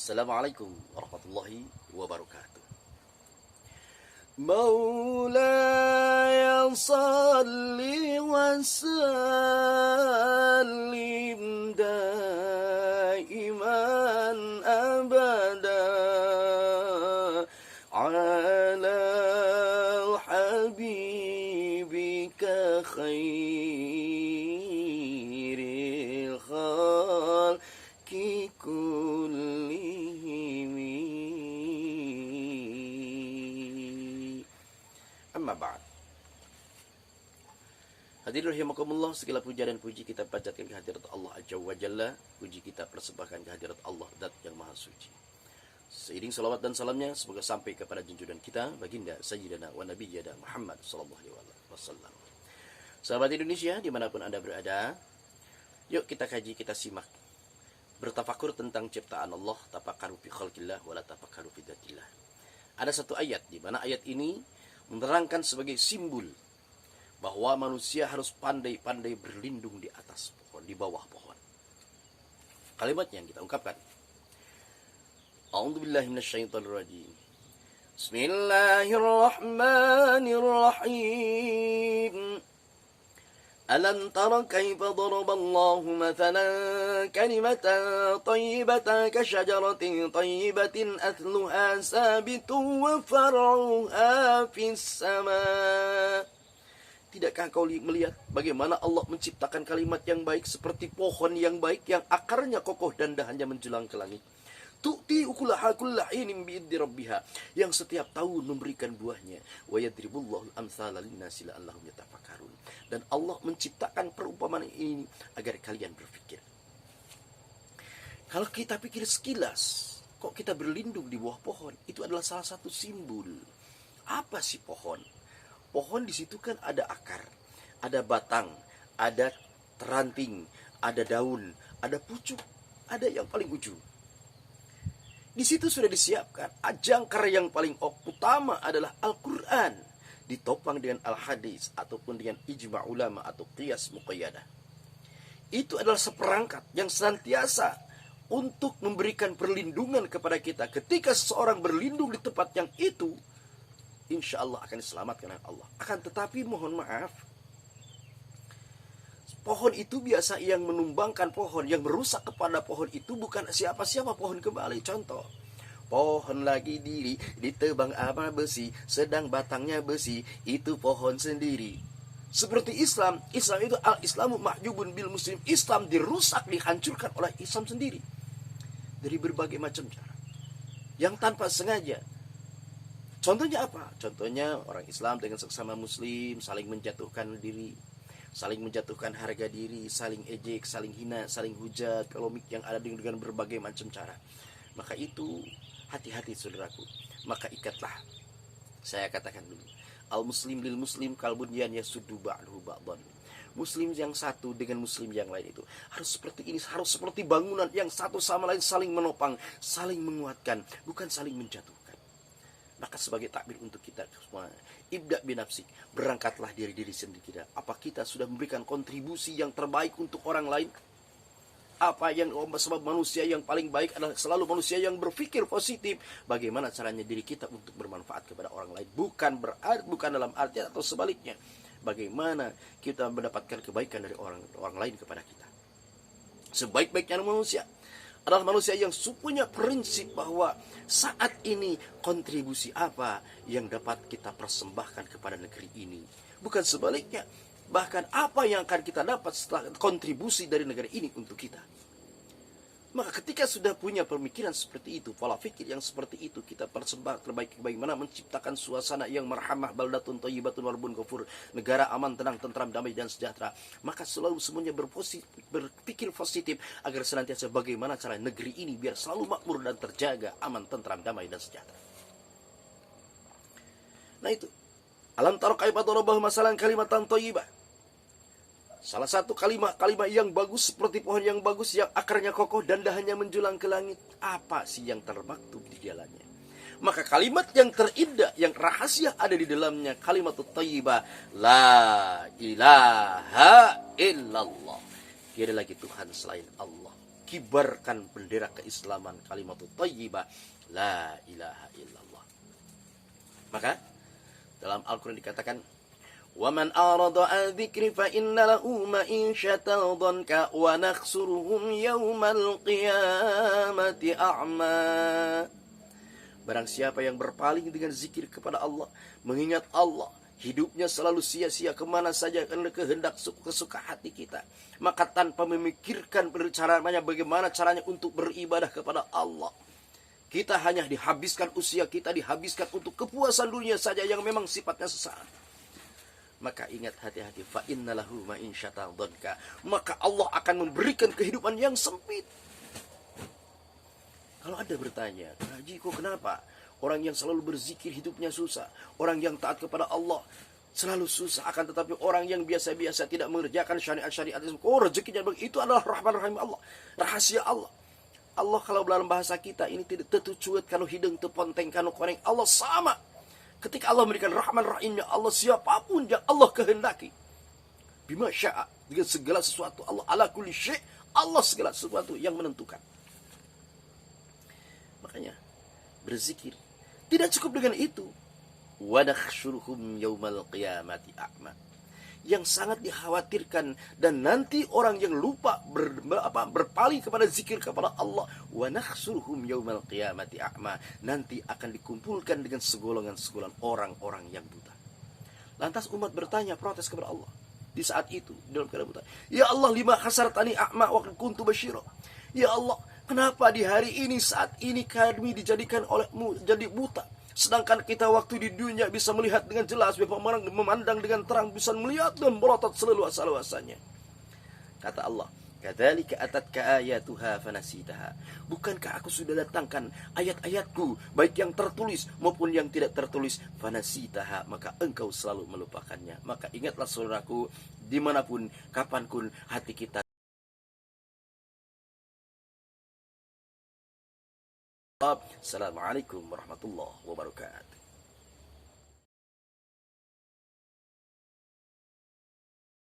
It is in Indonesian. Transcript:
Assalamualaikum warahmatullahi wabarakatuh. Maulaya salli wa sallim daiman abada ala habibika khairil khalqi kullihim. Amma ba'd. Hadirin rahimakumullah, segala puja dan puji kita panjatkan ke hadirat Allah Azza wa Jalla. Puji kita persembahkan ke hadirat Allah Zat yang Maha Suci. Seiring salawat dan salamnya semoga sampai kepada junjungan kita baginda Sayyidina wa Nabiyyana Muhammad sallallahu alaihi wasallam. Sahabat Indonesia dimanapun Anda berada, yuk kita kaji, kita simak, bertafakur tentang ciptaan Allah. Tafakkaru fi khalqillah wa la tafakkaru fi dzatillah. Ada satu ayat di mana ayat ini menerangkan sebagai simbol bahwa manusia harus pandai-pandai berlindung di atas pohon, di bawah pohon. Kalimatnya yang kita ungkapkan. A'udzubillahi minasyaitonirrajim. Bismillahirrahmanirrahim. Alam tara kaifa daraballahu mathalan kalimatan thayyibatan kasyajaratin thayyibatin athluha sabitun wa far'uha fis sama'. Tidakkah kau melihat bagaimana Allah menciptakan kalimat yang baik seperti pohon yang baik yang akarnya kokoh dan dahannya menjulang ke langit. Tu'ti ukulaha kulla hinin bi'iddi rabbiha, yang setiap tahun memberikan buahnya. Wa yadribullahu al-amthala lin-nasi la'allahum yatafakkarun. Dan Allah menciptakan perumpamaan ini agar kalian berpikir. Kalau kita pikir sekilas, kok kita berlindung di bawah pohon? Itu adalah salah satu simbol. Apa sih pohon? Pohon di situ kan ada akar, ada batang, ada ranting, ada daun, ada pucuk, ada yang paling ujung. Di situ sudah disiapkan jangkar yang paling utama adalah Al-Quran, ditopang dengan Al-Hadis ataupun dengan ijma' ulama atau qiyas muqayyadah. Itu adalah seperangkat yang senantiasa untuk memberikan perlindungan kepada kita. Ketika seseorang berlindung di tempat yang itu, insya Allah akan diselamatkan oleh Allah. Akan tetapi mohon maaf, pohon itu biasa yang menumbangkan pohon, yang merusak kepada pohon itu bukan siapa-siapa pohon kembali. Contoh, pohon lagi diri, ditebang apa besi, sedang batangnya besi, itu pohon sendiri. Seperti Islam, Islam itu al-Islamu mahjubun bil muslim. Islam dirusak, dihancurkan oleh Islam sendiri. Dari berbagai macam cara. Yang tanpa sengaja. Contohnya apa? Contohnya orang Islam dengan sesama muslim saling menjatuhkan diri, saling menjatuhkan harga diri, saling ejek, saling hina, saling hujat, komik yang ada dengan berbagai macam cara. Maka itu hati-hati saudaraku. Maka ikatlah. Saya katakan dulu, al-muslim lil muslim kalbunyan yasuddu ba'duhu ba'dan. Muslim yang satu dengan muslim yang lain itu harus seperti ini, harus seperti bangunan yang satu sama lain saling menopang, saling menguatkan, bukan saling menjatuhkan. Maka sebagai takbir untuk kita semua, ibda binafsik, berangkatlah dari diri sendiri kita. Apa kita sudah memberikan kontribusi yang terbaik untuk orang lain? Apa yang sebab manusia yang paling baik adalah selalu manusia yang berpikir positif. Bagaimana caranya diri kita untuk bermanfaat kepada orang lain? Bukan dalam arti atau sebaliknya. Bagaimana kita mendapatkan kebaikan dari orang lain kepada kita? Sebaik-baiknya manusia adalah manusia yang punya prinsip bahwa saat ini kontribusi apa yang dapat kita persembahkan kepada negeri ini. Bukan sebaliknya. Bahkan apa yang akan kita dapat setelah kontribusi dari negara ini untuk kita. Maka ketika sudah punya pemikiran seperti itu, pola fikir yang seperti itu, kita persembah terbaik bagaimana menciptakan suasana yang marhamah, baldatun thayyibatun warbun ghafur, negara aman, tenang, tentram, damai dan sejahtera. Maka selalu semuanya berpikir positif agar senantiasa bagaimana cara negeri ini biar selalu makmur dan terjaga, aman, tentram, damai dan sejahtera. Nah itu. Alam tara kaifa daraballahu masalan kalimatan thayyibah. Salah satu kalimat yang bagus seperti pohon yang bagus yang akarnya kokoh dan dahannya menjulang ke langit. Apa sih yang termaktub di dalamnya? Maka kalimat yang terindah, yang rahasia ada di dalamnya, kalimat thayyibah, la ilaha illallah. Tiada lagi Tuhan selain Allah. kibarkan bendera keislaman, kalimatut thayyibah, la ilaha illallah. Maka dalam Al-Quran dikatakan, وَمَنْ أَعْرَضَ عَنْ ذِكْرِي فَإِنَّ لَهُ مَعِيشَةً ضَنكًا وَنَحْشُرُهُ يَوْمَ الْقِيَامَةِ أَعْمَى. Barang siapa yang berpaling dengan zikir kepada Allah, mengingat Allah, hidupnya selalu sia-sia kemana saja karena kehendak kesuka hati kita, maka tanpa memikirkan bagaimana caranya untuk beribadah kepada Allah, kita hanya dihabiskan usia kita, dihabiskan untuk kepuasan dunia saja yang memang sifatnya sesaat. Maka ingat, hati-hati, fa innalahu ma'isyatan dhanka, maka Allah akan memberikan kehidupan yang sempit. Kalau Anda bertanya, Haji, kok kenapa orang yang selalu berzikir hidupnya susah, orang yang taat kepada Allah selalu susah, akan tetapi orang yang biasa-biasa tidak mengerjakan syariat-syariat rezekinya itu adalah rahman rahim Allah, rahasia Allah. Allah kalau dalam bahasa kita ini tidak tetucuet kalau hidung teponteng kanu koreng, Allah sama. Ketika Allah memberikan rahman rahimnya Allah, siapapun yang Allah kehendaki, bima sya'a, dengan segala sesuatu, Allah ala kulli syai', Allah segala sesuatu yang menentukan. Makanya berzikir tidak cukup dengan itu. Wa nakhsyuruhum yaumal qiyamati a'ma, yang sangat dikhawatirkan, dan nanti orang yang lupa berpaling kepada zikir kepada Allah, wa nakhsyuruhum yaumal qiyamati a'ma, nanti akan dikumpulkan dengan segolongan-segolongan orang-orang yang buta. Lantas umat bertanya, protes kepada Allah di saat itu dalam keadaan buta. Ya Allah, lima hasartani a'ma wa kuntu basyira. Ya Allah, kenapa di hari ini, saat ini kami dijadikan olehmu jadi buta, sedangkan kita waktu di dunia bisa melihat dengan jelas, memandang dengan terang, bisa melihat dan merotot seluas-luasnya. Kata Allah, kadzalika atatka ayatuha fanasitaha, bukankah aku sudah datangkan ayat-ayatku, baik yang tertulis maupun yang tidak tertulis, fanasitaha, maka engkau selalu melupakannya. Maka ingatlah saudaraku, dimanapun, kapanpun hati kita. Assalamualaikum warahmatullahi wabarakatuh.